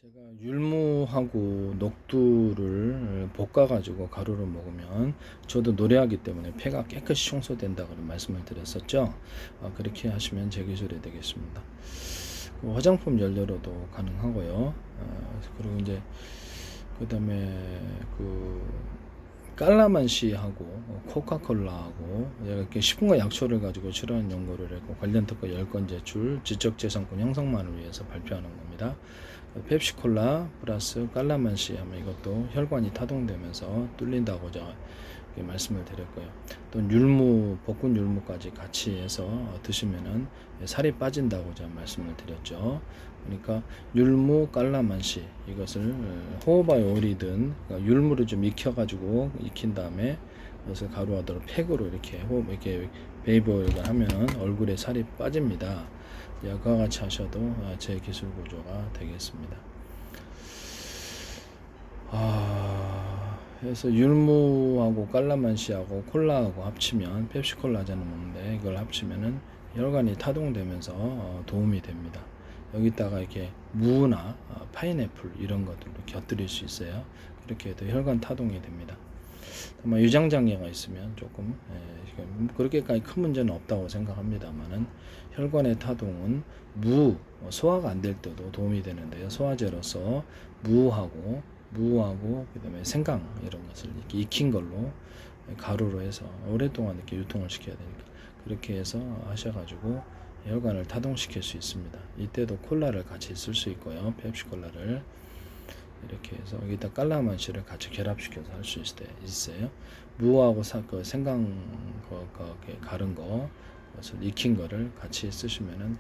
제가 율무하고 녹두를 볶아가지고 가루로 먹으면 저도 노래하기 때문에 폐가 깨끗이 청소된다고 말씀을 드렸었죠. 그렇게 하시면 제 기술이 되겠습니다. 화장품 연료로도 가능하고요. 그리고 이제 그 다음에 그 깔라만시하고 코카콜라하고 이렇게 식품과 약초를 가지고 실험한 연구를 했고 관련 특허 10건 제출, 지적재산권 형성만을 위해서 발표하는 겁니다. 펩시콜라 플러스 깔라만시 하면 이것도 혈관이 타동되면서 뚫린다고자 말씀을 드렸고요. 또 율무, 볶은 율무까지 같이 해서 드시면은 살이 빠진다고자 말씀을 드렸죠. 그러니까 율무, 깔라만시 이것을 호호바에 오리든 그러니까 율무를 좀 익혀가지고 익힌 다음에 그것을 가루하도록 팩으로 이렇게 이렇게 베이비 오일을 하면 얼굴에 살이 빠집니다. 그와 같이 하셔도 제 기술 구조가 되겠습니다. 그래서 율무하고 깔라만시하고 콜라하고 합치면 펩시콜라잖아 먹는데 이걸 합치면은 혈관이 타동되면서 도움이 됩니다. 여기다가 이렇게 무나 파인애플 이런 것들도 곁들일 수 있어요. 그렇게 해도 혈관 타동이 됩니다. 다만 유장장애가 있으면 조금 그렇게까지 큰 문제는 없다고 생각합니다만은 혈관의 타동은 소화가 안 될 때도 도움이 되는데요. 소화제로서 무하고 그다음에 생강 이런 것을 이렇게 익힌 걸로 가루로 해서 오랫동안 이렇게 유통을 시켜야 되니까 그렇게 해서 하셔가지고 혈관을 타동시킬 수 있습니다. 이때도 콜라를 같이 쓸 수 있고요. 펩시콜라를 이렇게 해서 여기다 깔라만시를 같이 결합시켜서 할 수 있어요. 무하고 그 생강 가른 거, 그것을 익힌 거를 같이 쓰시면은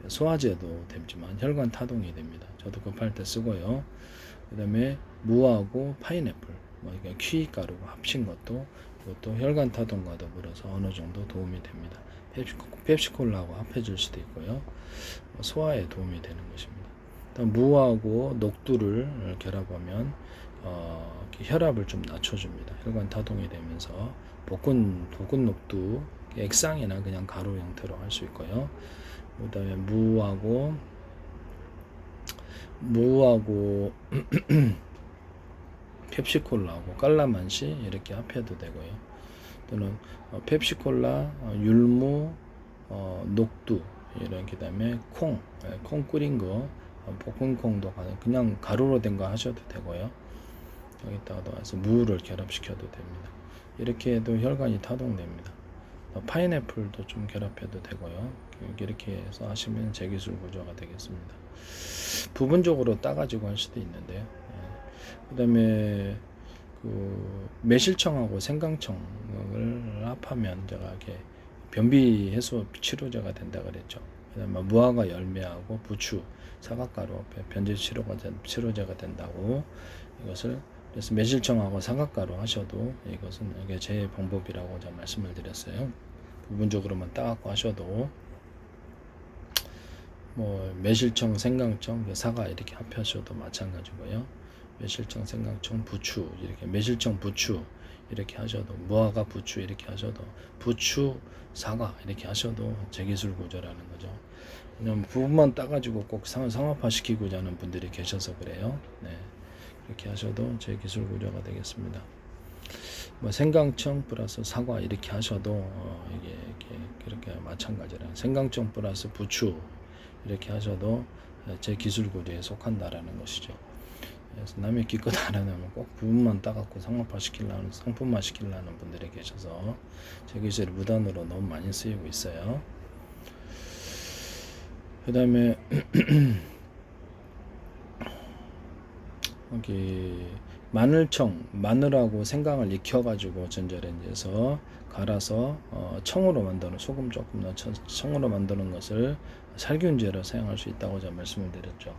소화제도 되지만 혈관 타동이 됩니다. 저도 급할 때 쓰고요. 그 다음에 무하고 파인애플, 키위가루 합친 것도 이것도 혈관 타동과 더불어서 어느 정도 도움이 됩니다. 펩시콜라하고 합해질 수도 있고요. 소화에 도움이 되는 것입니다. 무하고 녹두를 결합하면 혈압을 좀 낮춰줍니다. 혈관 타동이 되면서 볶은 녹두 액상이나 그냥 가루 형태로 할 수 있고요. 그다음에 무하고 펩시콜라하고 깔라만시 이렇게 합해도 되고요. 또는 펩시콜라, 율무, 녹두 이런 그다음에 콩 끓인 거 볶은 콩도 그냥 가루로 된 거 하셔도 되고요. 여기다가 해서 무를 결합시켜도 됩니다. 이렇게 해도 혈관이 타동됩니다. 파인애플도 좀 결합해도 되고요. 이렇게 해서 하시면 제기술 구조가 되겠습니다. 부분적으로 따가지고 할 수도 있는데요. 그 다음에 그 매실청하고 생강청을 합하면 제가 이렇게 변비 해소 치료제가 된다 그랬죠. 그다음에 무화과 열매하고 부추, 사과가루 변질 치료제가 된다고 이것을 그래서 매실청하고 사과가루 하셔도 이것은 이게 제 방법이라고 제가 말씀을 드렸어요. 부분적으로만 따갖고 하셔도 매실청, 생강청, 사과 이렇게 합하셔도 마찬가지고요. 매실청, 생강청, 부추 이렇게 매실청, 부추 이렇게 하셔도 무화과, 부추 이렇게 하셔도 부추, 사과 이렇게 하셔도 제기술 구조라는 거죠. 왜냐면 부분만 따가지고 꼭 상업화 시키고자 하는 분들이 계셔서 그래요. 네. 이렇게 하셔도 제 기술 구조가 되겠습니다. 생강청 플러스 사과 이렇게 하셔도 이게 그렇게 마찬가지라 생강청 플러스 부추 이렇게 하셔도 제 기술 구조에 속한다라는 것이죠. 그래서 남의 기껏 안 하면 꼭 부분만 따갖고 상품화 시키려는 분들이 계셔서 제 기술이 무단으로 너무 많이 쓰이고 있어요. 그 다음에 여기 마늘하고 생강을 익혀가지고 전자레인지에서 갈아서 청으로 만드는 소금 조금 넣어서 청으로 만드는 것을 살균제로 사용할 수 있다고 제가 말씀을 드렸죠.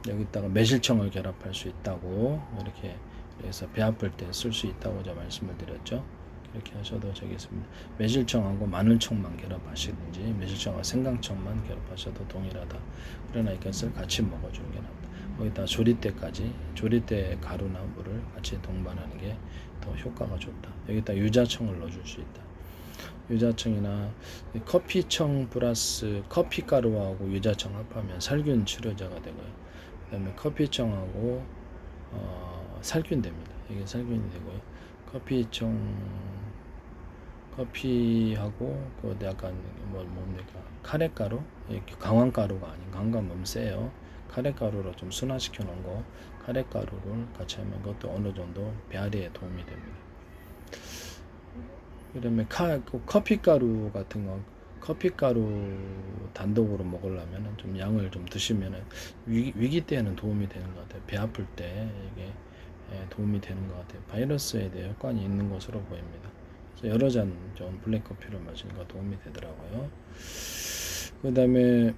여기다가 매실청을 결합할 수 있다고 이렇게 해서 배 아플 때 쓸 수 있다고 제가 말씀을 드렸죠. 이렇게 하셔도 되겠습니다. 매실청하고 마늘청만 결합하시든지 매실청하고 생강청만 결합하셔도 동일하다. 그러나 이것을 같이 먹어주는 게 낫다. 거기다 조리대 가루나 물을 같이 동반하는 게 더 효과가 좋다. 여기다 유자청을 넣어줄 수 있다. 유자청이나 커피청 플러스 커피가루하고 유자청 합하면 살균 치료제가 되고요. 그다음에 커피청하고 살균 됩니다. 이게 살균이 되고요. 커피하고 그 약간 뭡니까 카레가루, 강황가루가 아닌 강감 너무 세요. 카레가루로 좀 순화시켜 놓은 거 카레가루를 같이 하면 그것도 어느 정도 배앓이에 도움이 됩니다. 그다음에 커피가루 같은 거 커피가루 단독으로 먹으려면 좀 양을 좀 드시면 위기 때에는 도움이 되는 것 같아요. 배 아플 때 이게 도움이 되는 것 같아요. 바이러스에 대해 효과가 있는 것으로 보입니다. 그래서 여러 잔 좀 블랙커피를 마시니까 도움이 되더라고요. 그다음에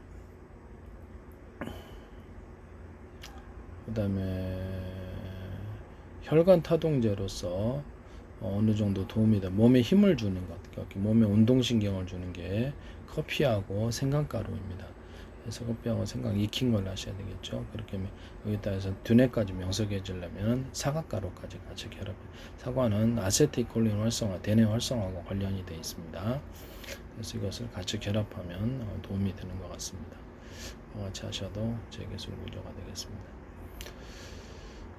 혈관 타동제로서 어느 정도 도움이 돼 몸에 힘을 주는 것 같아요. 몸에 운동신경을 주는 게 커피하고 생강가루입니다. 그래서 커피하고 생강 익힌 걸 하셔야 되겠죠. 그렇게 여기다 해서 두뇌까지 명석해지려면 사과가루까지 같이 결합해. 사과는 아세틸콜린 활성화, 대뇌 활성화하고 관련이 되어 있습니다. 그래서 이것을 같이 결합하면 도움이 되는 것 같습니다. 같이 하셔도 제기술 구조가 되겠습니다.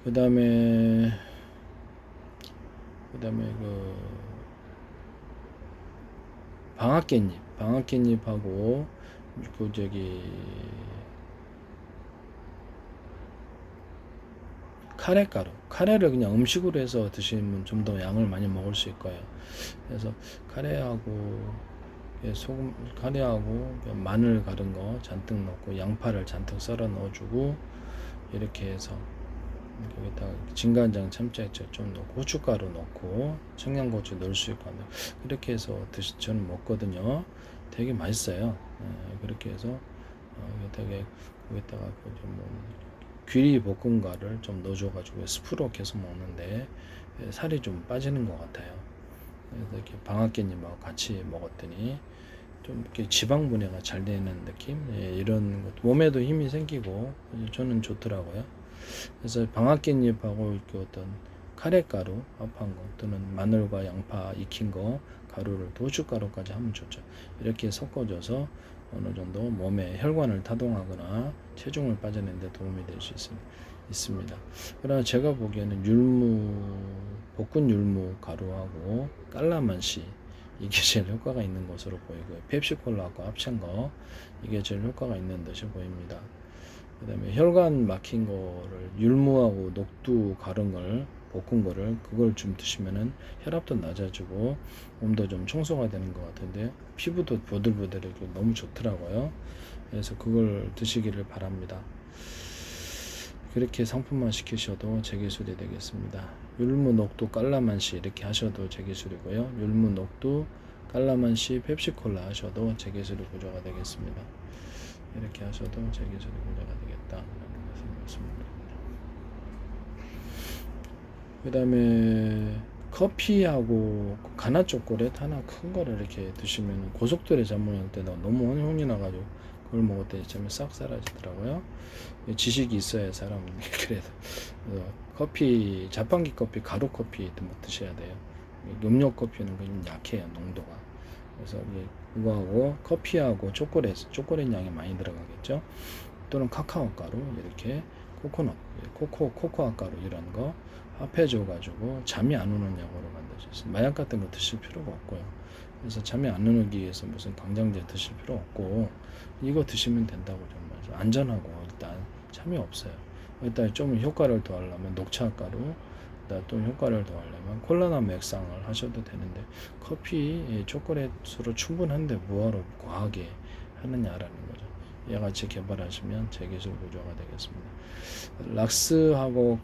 그 다음에 방앗깻잎하고 카레를 그냥 음식으로 해서 드시면 좀 더 양을 많이 먹을 수 있고요. 그래서 카레하고 마늘 가른 거 잔뜩 넣고 양파를 잔뜩 썰어 넣어주고 이렇게 해서 여기다가 진간장, 참깨액젓 좀 넣고 고춧가루 넣고 청양고추 넣을 수 있고 그렇게 해서 저는 먹거든요. 되게 맛있어요. 그렇게 해서 여기다가 귀리 볶음가루를 좀 넣어줘가지고 스프로 계속 먹는데 살이 좀 빠지는 것 같아요. 그래서 이렇게 방앗깻잎하고 같이 먹었더니 좀 이렇게 지방 분해가 잘 되는 느낌, 이런 것 몸에도 힘이 생기고 저는 좋더라고요. 그래서 방앗깻잎하고 이렇게 어떤 카레가루 합한 거 또는 마늘과 양파 익힌 거 가루를 고춧가루까지 하면 좋죠. 이렇게 섞어줘서 어느 정도 몸의 혈관을 타동하거나 체중을 빠져내는 데 도움이 될 수 있습니다. 그러나 제가 보기에는 볶은 율무 가루하고 깔라만시 이게 제일 효과가 있는 것으로 보이고요. 펩시콜라하고 합친 거 이게 제일 효과가 있는 듯이 보입니다. 그 다음에 혈관 막힌 거를 율무하고 녹두 가른 걸 볶은 거를 그걸 좀 드시면은 혈압도 낮아지고 몸도 좀 청소가 되는 것 같은데 피부도 보들보들하고 너무 좋더라고요. 그래서 그걸 드시기를 바랍니다. 그렇게 상품화 시키셔도 제기술이 되겠습니다. 율무, 녹두, 깔라만시 이렇게 하셔도 제기술이고요. 율무, 녹두, 깔라만시, 펩시콜라 하셔도 제기술이 구조가 되겠습니다. 이렇게 하셔도 제기술이 구조가 되겠다라는 것을 말씀드립니다. 그 다음에 커피하고 가나 초콜릿 하나 큰 거를 이렇게 드시면 고속도로에 잠못할 때 너무 혼이 나가지고 그걸 먹을 때 잠이 싹 사라지더라고요. 지식이 있어야 사람은 그래서 커피, 자판기 커피, 가루 커피 드셔야 돼요. 음료 커피는 그냥 약해요, 농도가. 그래서 그거하고 커피하고 초콜릿 양이 많이 들어가겠죠. 또는 카카오 가루 이렇게 코코넛, 코코아 가루 이런 거 합해줘 가지고 잠이 안 오는 약으로 만들어졌어요. 마약 같은 거 드실 필요가 없고요. 그래서 잠이 안 오기 위해서 무슨 강장제 드실 필요 없고 이거 드시면 된다고 정말 안전하고 일단 잠이 없어요. 일단 좀 효과를 더하려면 녹차 가루, 또 효과를 더하려면 콜라나 맥상을 하셔도 되는데 커피, 초콜릿으로 충분한데 뭐하러 과하게 하느냐라는 거죠. 이와 같이 개발하시면 제기술 구조가 되겠습니다. 락스하고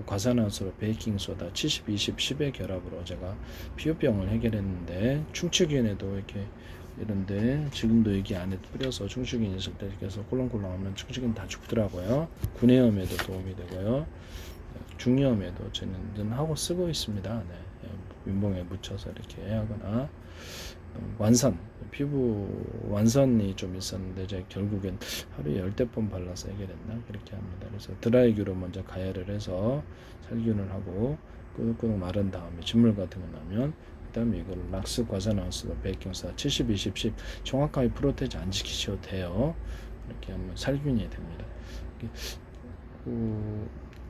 과산화수로 베이킹소다 70, 20, 10의 결합으로 제가 피부병을 해결했는데 충치균에도 이렇게 이런데 지금도 여기 안에 뿌려서 충치균 있을 때 이렇게 해서 콜렁콜렁하면 충치균 다 죽더라고요. 구내염에도 도움이 되고요. 중이염에도 저는 하고 쓰고 있습니다. 네. 민봉에 묻혀서 이렇게 하거나 피부 완선이 좀 있었는데 제가 결국엔 하루에 10번 발라서 해결했나 그렇게 합니다. 그래서 드라이기로 먼저 가열을 해서 살균을 하고 끄덕끄덕 마른 다음에 진물 같은 거 나면 그 다음에 이걸 락스 과산화수로 베이킹소다 70, 20, 10 정확하게 프로테이지 안 지키셔도 돼요. 이렇게 하면 살균이 됩니다.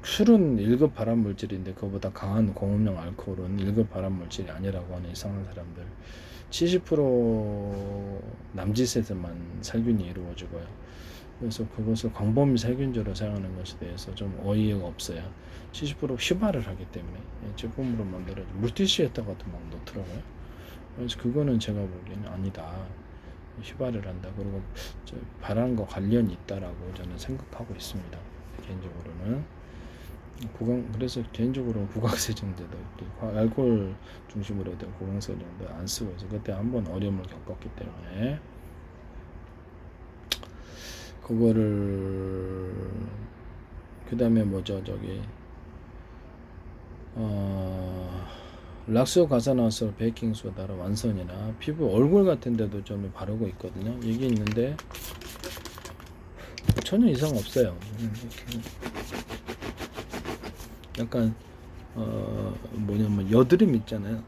술은 1급 발암 물질인데 그거보다 강한 공업용 알코올은 1급 발암 물질이 아니라고 하는 이상한 사람들 70% 남짓에서만 살균이 이루어지고요. 그래서 그것을 광범위 살균제로 사용하는 것에 대해서 좀 어이가 없어요. 70% 휘발을 하기 때문에 제품으로 만들어져 물티슈에다가도 막 넣더라고요. 그래서 그거는 제가 보기에는 아니다. 휘발을 한다. 그리고 발암과 관련이 있다라고 저는 생각하고 있습니다. 개인적으로는. 그래서 개인적으로 구강세정제도 알코올 중심으로 된 구강세정제도 안 쓰고 있어요. 그때 한번 어려움을 겪었기 때문에 그거를 그 다음에 락스오 가사나스 베이킹소다라 완선이나 피부 얼굴 같은 데도 좀 바르고 있거든요. 이게 있는데 전혀 이상 없어요. 약간 뭐냐면 여드름 있잖아요.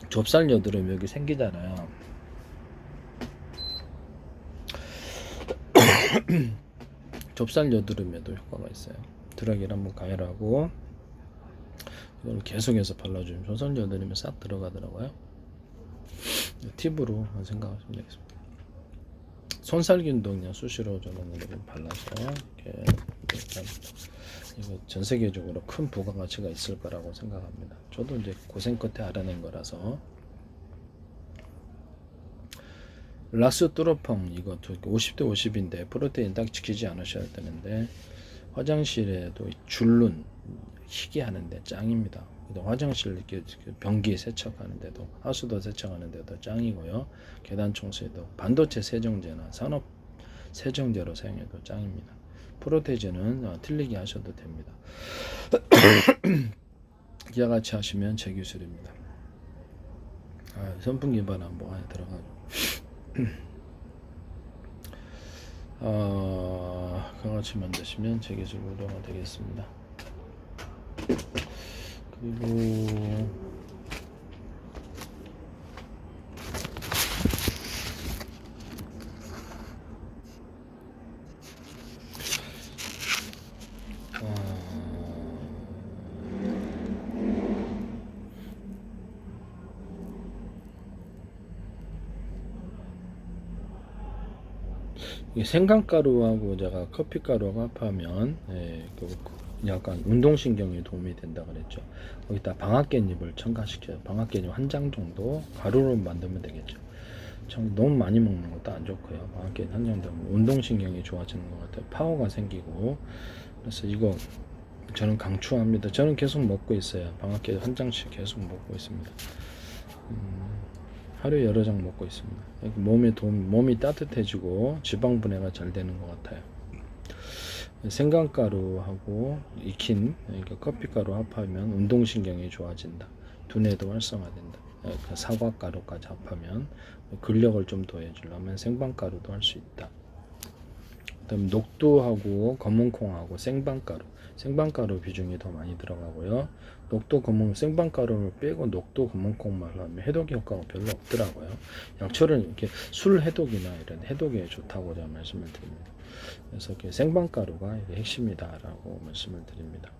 좁쌀 여드름 여기 생기잖아요. 좁쌀 여드름에도 효과가 있어요. 드라기를 한번 가열하고 이걸 계속해서 발라주면 좁쌀 여드름에 싹 들어가더라고요. 팁으로 생각하시면 되겠습니다. 손살균도 그냥 수시로 저는 발라서 이렇게 이거 전 세계적으로 큰 부가가치가 있을 거라고 생각합니다. 저도 이제 고생 끝에 알아낸 거라서. 락스뚜로펑 이거 50대 50인데 프로테인 딱 지키지 않으셔야 되는데 화장실에도 줄눈 희게 하는데 짱입니다. 화장실 이렇게 변기 세척하는데도 하수도 세척하는데도 짱이고요. 계단 청소에도 반도체 세정제나 산업 세정제로 사용해도 짱입니다. 프로테이즈는 틀리게 하셔도 됩니다. 기가 같이 하시면 제 기술입니다. 선풍기 바람 뭐 안에 들어가고 강아지 만드시면 제 기술로 되겠습니다. 그리고 생강가루하고 제가 커피가루하고 합하면 약간 운동신경에 도움이 된다 그랬죠. 거기다 방앗깻잎을 첨가시켜요. 방앗깻잎 한 장 정도 가루로 만들면 되겠죠. 너무 많이 먹는 것도 안 좋고요. 방앗깻잎 한 장 정도 운동신경이 좋아지는 것 같아요. 파워가 생기고. 그래서 이거 저는 강추합니다. 저는 계속 먹고 있어요. 방앗깻잎 한 장씩 계속 먹고 있습니다. 하루에 여러 장 먹고 있습니다. 몸이 따뜻해지고 지방 분해가 잘 되는 것 같아요. 생강가루하고 익힌 그러니까 커피가루 합하면 운동신경이 좋아진다. 두뇌도 활성화된다. 사과가루까지 합하면 근력을 좀 더해주려면 생방가루도 할 수 있다. 그다음 녹두하고 검은콩하고 생방가루 비중이 더 많이 들어가고요. 생방가루를 빼고 녹두 검은콩만 하면 해독 효과가 별로 없더라고요. 약초를 이렇게 술 해독이나 이런 해독에 좋다고 제가 말씀을 드립니다. 그래서 생방가루가 핵심이다라고 말씀을 드립니다.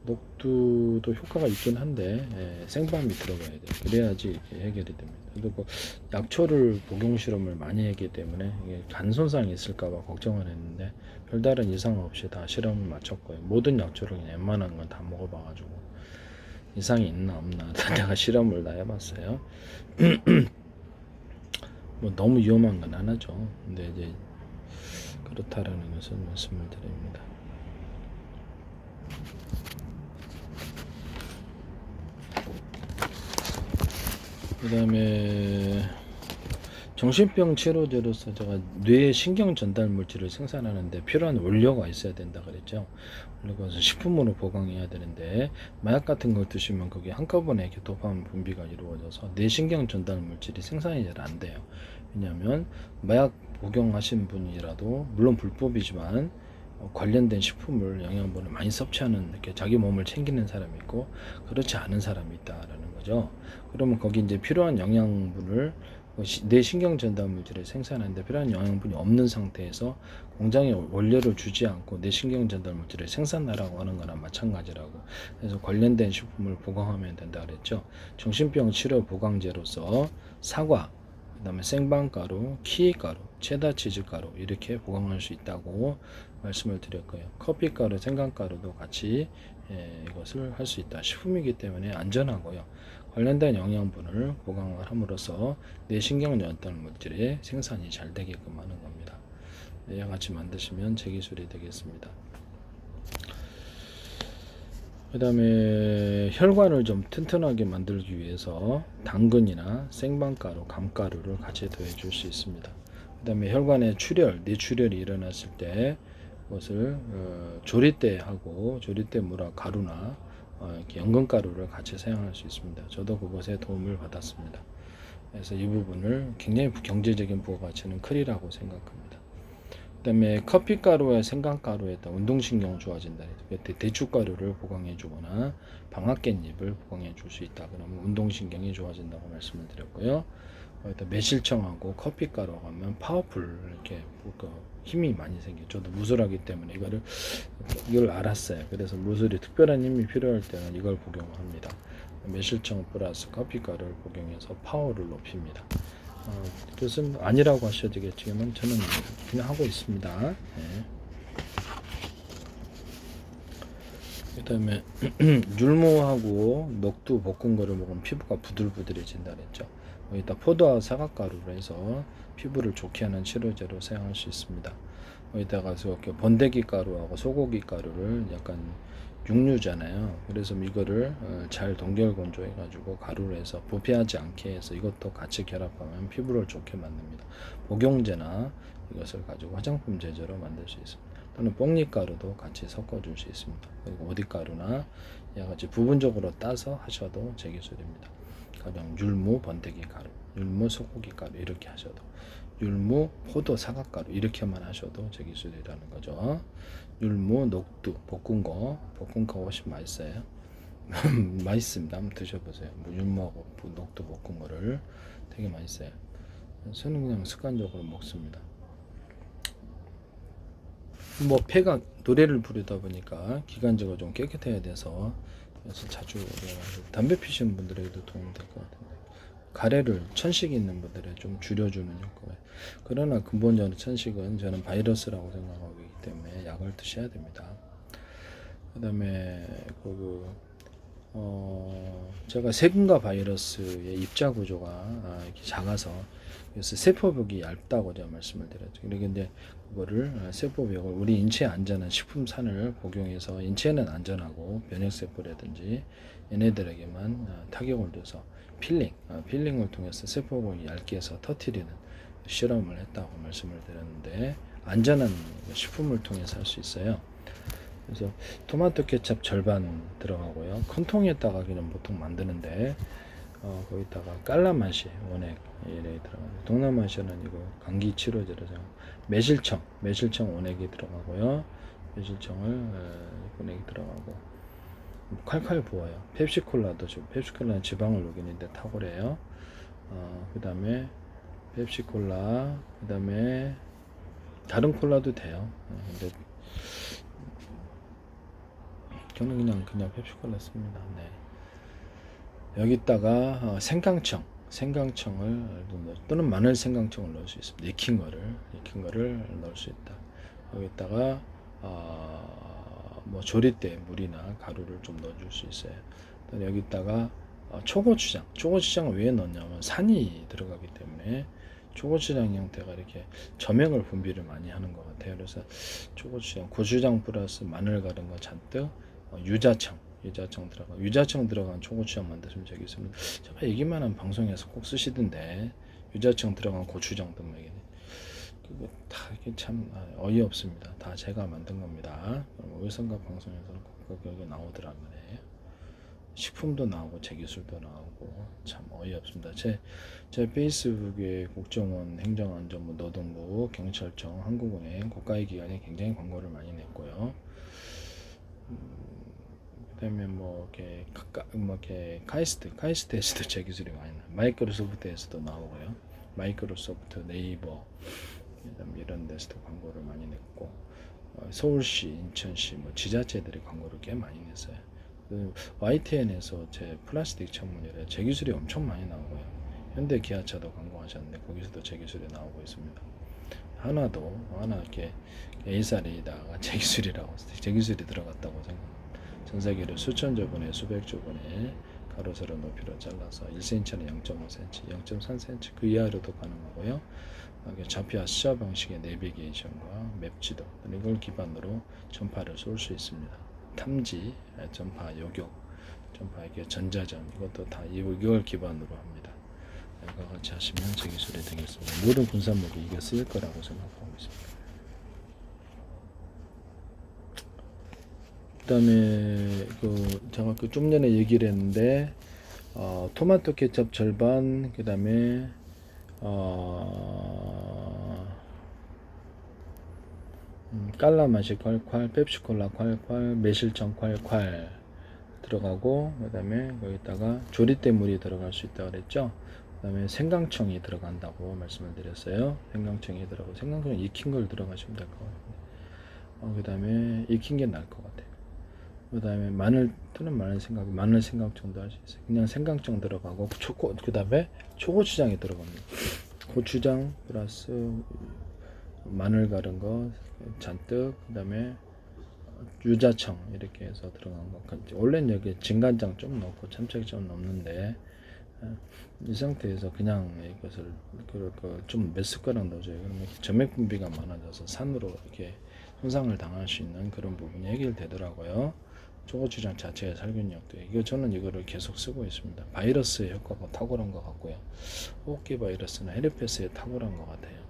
녹두도 효과가 있긴 한데 생밤이 들어가야 돼요. 그래야지 이렇게 해결이 됩니다. 그리고 약초를 복용 실험을 많이 했기 때문에 이게 간 손상이 있을까봐 걱정을 했는데 별다른 이상 없이 다 실험을 마쳤고요. 모든 약초를 그냥 웬만한 건 다 먹어봐가지고 이상이 있나 없나 내가 실험을 다 해봤어요. 뭐 너무 위험한 건 안 하죠. 근데 이제 그렇다라는 것을 말씀을 드립니다. 그 다음에 정신병 치료제로서 제가 뇌 신경 전달 물질을 생산하는데 필요한 원료가 있어야 된다 그랬죠. 그래서 식품으로 보강해야 되는데 마약 같은 걸 드시면 그게 한꺼번에 이렇게 도파민 분비가 이루어져서 뇌 신경 전달 물질이 생산이 잘 안 돼요. 왜냐하면 마약 복용하신 분이라도 물론 불법이지만 관련된 식품을 영양분을 많이 섭취하는 이렇게 자기 몸을 챙기는 사람이 있고 그렇지 않은 사람이 있다라는 거죠. 그러면 거기 이제 필요한 영양분을 뇌 신경 전달 물질을 생산하는데 필요한 영양분이 없는 상태에서 공장에 원료를 주지 않고 뇌 신경 전달 물질을 생산하라고 하는 거나 마찬가지라고. 그래서 관련된 식품을 보강하면 된다 그랬죠. 정신병 치료 보강제로서 사과, 그다음에 생방가루, 키위가루, 체다 치즈가루 이렇게 보강할 수 있다고 말씀을 드렸고요. 커피가루, 생강가루도 같이 이것을 할 수 있다. 식품이기 때문에 안전하고요. 관련된 영양분을 보강을 함으로써 뇌신경 전달 물질의 생산이 잘 되게끔 하는 겁니다. 이와 같이 만드시면 제 기술이 되겠습니다. 그 다음에 혈관을 좀 튼튼하게 만들기 위해서 당근이나 생방가루, 감가루를 같이 더해 줄 수 있습니다. 그 다음에 혈관에 뇌출혈이 일어났을 때 그것을 조리대하고 조리대 물과 가루나 이렇게 연근가루를 같이 사용할 수 있습니다. 저도 그것에 도움을 받았습니다. 그래서 이 부분을 굉장히 경제적인 부가가치는 크리라고 생각합니다. 그 다음에 커피가루와 생강가루에 운동신경 좋아진다. 대추가루를 보강해 주거나 방앗깻잎을 보강해 줄 수 있다. 그러면 운동신경이 좋아진다고 말씀을 드렸고요. 매실청하고 커피가루하고 하면 파워풀 이렇게 힘이 많이 생겨요. 저도 무술하기 때문에 이걸 알았어요. 그래서 무술이 특별한 힘이 필요할 때는 이걸 복용을 합니다. 매실청 플러스 커피가루를 복용해서 파워를 높입니다. 그것은 아니라고 하셔도 되겠지만 저는 그냥 하고 있습니다. 네. 그 다음에 율무하고 녹두 볶은 거를 먹으면 피부가 부들부들해진다 그랬죠. 여기다 포도와 사과가루로 해서 피부를 좋게 하는 치료제로 사용할 수 있습니다. 여기다가 이렇게 번데기 가루하고 소고기 가루를 약간 육류잖아요. 그래서 이거를 잘 동결 건조해 가지고 가루로 해서 부패하지 않게 해서 이것도 같이 결합하면 피부를 좋게 만듭니다. 복용제나 이것을 가지고 화장품 제조로 만들 수 있습니다. 또는 뽕잎가루도 같이 섞어줄 수 있습니다. 그리고 오디가루나 이와 같이 부분적으로 따서 하셔도 제 기술입니다. 가령 율무 번데기 가루, 율무 소고기 가루 이렇게 하셔도, 율무 포도 사과가루 이렇게만 하셔도 제 기술이라는 거죠. 율무 녹두 볶은 거 훨씬 맛있어요. 맛있습니다. 한번 드셔보세요. 율무하고 녹두 볶은 거를 되게 맛있어요. 저는 그냥 습관적으로 먹습니다. 폐가 노래를 부르다 보니까 기관지가 좀 깨끗해야 돼서 그래서 자주 담배 피시는 분들에게도 도움이 될 것 같은데, 가래를 천식 있는 분들에 좀 줄여주는 효과가. 그러나 근본적으로 천식은 저는 바이러스라고 생각하기 때문에 약을 드셔야 됩니다. 그다음에 제가 세균과 바이러스의 입자 구조가 이렇게 작아서 그래서 세포벽이 얇다고 제가 말씀을 드렸죠. 그런데 그거를 세포벽을 우리 인체에 안전한 식품산을 복용해서 인체는 안전하고 면역세포라든지 얘네들에게만 타격을 줘서 필링을 통해서 세포벽이 얇게 해서 터트리는 실험을 했다고 말씀을 드렸는데, 안전한 식품을 통해서 할 수 있어요. 그래서 토마토 케첩 절반 들어가고요. 큰 통에다가 그냥 보통 만드는데 거기다가 깔라맛이 원액 이렇게 들어가고, 동남아시아는 이거 감기 치료제로 사용. 매실청 원액이 들어가고요. 매실청을 원액이 들어가고 칼칼 부어요. 펩시콜라도 지금 펩시콜라는 지방을 녹이는데 탁월해요. 그다음에 펩시콜라, 그다음에 다른 콜라도 돼요. 근데 저는 그냥 펩시콜라 씁니다. 네. 여기다가 생강청을 또는 마늘 생강청을 넣을 수 있습니다. 익힌 거를 넣을 수 있다. 여기다가 조리대 물이나 가루를 좀 넣어줄 수 있어요. 또 여기다가 초고추장을 왜 넣냐면 산이 들어가기 때문에 초고추장 형태가 이렇게 점액을 분비를 많이 하는 것 같아요. 그래서 초고추장, 고추장 플러스 마늘 가른 거 잔뜩, 유자청 들어간 초고추장 만드시면 되겠습니다. 제가 얘기만 한 방송에서 꼭 쓰시던데 유자청 들어간 고추장도 먹이네. 그거 다 이게 참 어이없습니다. 다 제가 만든 겁니다. 의성가 방송에서는 꼭 여기 나오더라고요. 식품도 나오고 제 기술도 나오고 참 어이없습니다. 제 페이스북에 국정원, 행정안전부, 노동부, 경찰청, 한국은행, 국가의 기관에 굉장히 광고를 많이 냈고요. 그다음에 이렇게 카이스트에서도 제 기술이 많이 나와요. 마이크로소프트에서도 나오고요. 마이크로소프트, 네이버 이런 데서도 광고를 많이 냈고 서울시, 인천시 뭐 지자체들이 광고를 꽤 많이 냈어요. 그 YTN에서 제 플라스틱 전문이래 제 기술이 엄청 많이 나오고요. 현대 기아차도 광고하셨는데 거기서도 제 기술이 나오고 있습니다. 하나 이렇게 A사리다가 제 기술이라고 제 기술이 들어갔다고 생각합니다. 전세계를 수천조 분의 수백조 분의 가로세로 높이로 잘라서 1cm는 0.5cm, 0.3cm 그 이하로도 가능하고요. 좌표와 시야 방식의 내비게이션과 맵 지도 이걸 기반으로 전파를 쏠 수 있습니다. 탐지, 전파 요격, 전파 이게 전자전 이것도 다 이걸 기반으로 합니다. 이거 같이 하시면 제 기술이 되겠습니다. 모든 군사무기 이게 쓰일 거라고 생각하고 있습니다. 그다음에 제가 좀 전에 얘기를 했는데 토마토 케첩 절반, 그다음에 깔라맛이 콸콸, 펩시콜라 콸콸, 매실청 콸콸 들어가고, 그다음에 거기다가 조리대 물이 들어갈 수 있다고 그랬죠. 그다음에 생강청이 들어간다고 말씀을 드렸어요. 생강청이 들어가고, 생강청 익힌 걸 들어가시면 될 것 같아요. 그다음에 익힌 게 나을 것 같아요. 그다음에 마늘 생강청도 할 수 있어요. 그냥 생강청 들어가고 그다음에 초고추장이 들어갑니다. 고추장 플러스 마늘 갈은 거 잔뜩, 그다음에 유자청 이렇게 해서 들어간 거. 원래는 여기 진간장 좀 넣고 참치기 좀 넣는데 이 상태에서 그냥 이것을 좀 몇 숟가락 넣어줘요. 그러면 점액 분비가 많아져서 산으로 이렇게 손상을 당할 수 있는 그런 부분이 해결되더라고요. 초고추장 자체의 살균력도 저는 이거를 계속 쓰고 있습니다. 바이러스의 효과가 탁월한 것 같고요. 호흡기 바이러스나 헤르페스에 탁월한 것 같아요.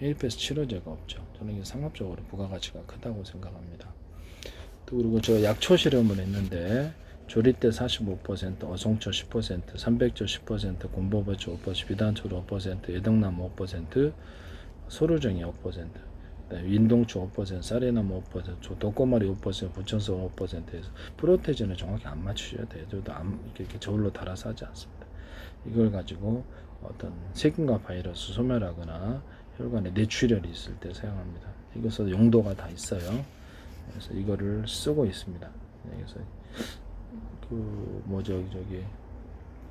헤르페스 치료제가 없죠. 저는 이게 상업적으로 부가가치가 크다고 생각합니다. 또 그리고 저 약초 실험을 했는데 조리대 45%, 어송초 10%, 300조 10%, 곰보배추 5%, 비단초로 5%, 예덕나무 5%, 소루정이 5%, 인동초 5%, 쌀이나무 5%, 독고마리 5%, 부천소 5%에서 프로테이즈는 정확히 안 맞추셔야 돼요. 저도 이렇게 저울로 달아서 하지 않습니다. 이걸 가지고 어떤 세균과 바이러스 소멸하거나 혈관에 뇌출혈이 있을 때 사용합니다. 이것은 용도가 다 있어요. 그래서 이거를 쓰고 있습니다. 그래서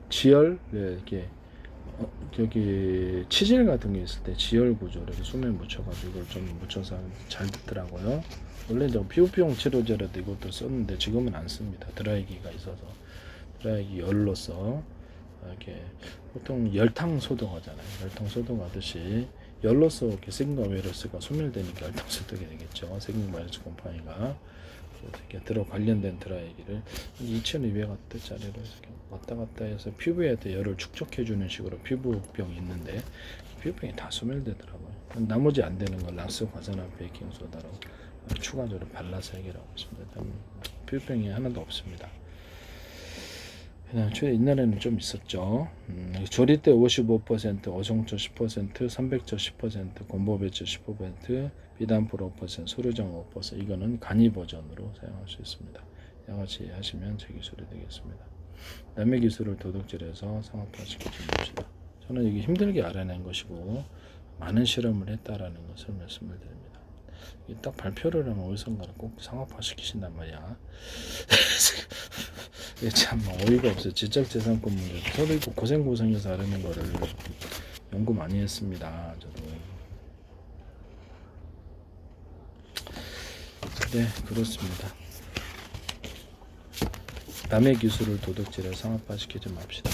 지혈, 이렇게 저기 치질 같은 게 있을 때 지혈 구조 이렇게 소면 묻혀가지고 이걸 좀 묻혀서 잘 듣더라고요. 원래 저 피부병 치료제라도 이것도 썼는데 지금은 안 씁니다. 드라이기가 있어서 드라이기 열로서 이렇게 보통 열탕 소독하잖아요. 열탕 소독하듯이 열로서 이렇게 세균과 바이러스가 소멸되니까 열탕 소독이 되겠죠. 세균 바이러스 곰팡이가 이렇게 관련된 드라이기를 2,200W짜리로 이렇게 왔다 갔다 해서 피부에 열을 축적해주는 식으로 피부병이 있는데 피부병이 다 소멸되더라고요. 나머지 안 되는 걸 락스 과산화 베이킹 소다로 추가적으로 발라서 해결하고 있습니다. 피부병이 하나도 없습니다. 옛날에는 좀 있었죠. 조리대 55%, 어송초 10%, 300조 10%, 곰보배추 15%, 비단포로 5%, 소류정 5%. 이거는 간이 버전으로 사용할 수 있습니다. 양아치 하시면 제 기술이 되겠습니다. 남의 기술을 도둑질해서 상업화시키지 맙시다. 저는 이게 힘들게 알아낸 것이고 많은 실험을 했다라는 것을 말씀을 드립니다. 딱 발표를 하면 어디선가를 꼭 상업화시키신단 말이야. 참 어이가 없어요. 지적재산권 문제. 저도 이거 고생해서 하려는 거를 연구 많이 했습니다. 저도. 네, 그렇습니다. 남의 기술을 도둑질해 상업화시키지 맙시다.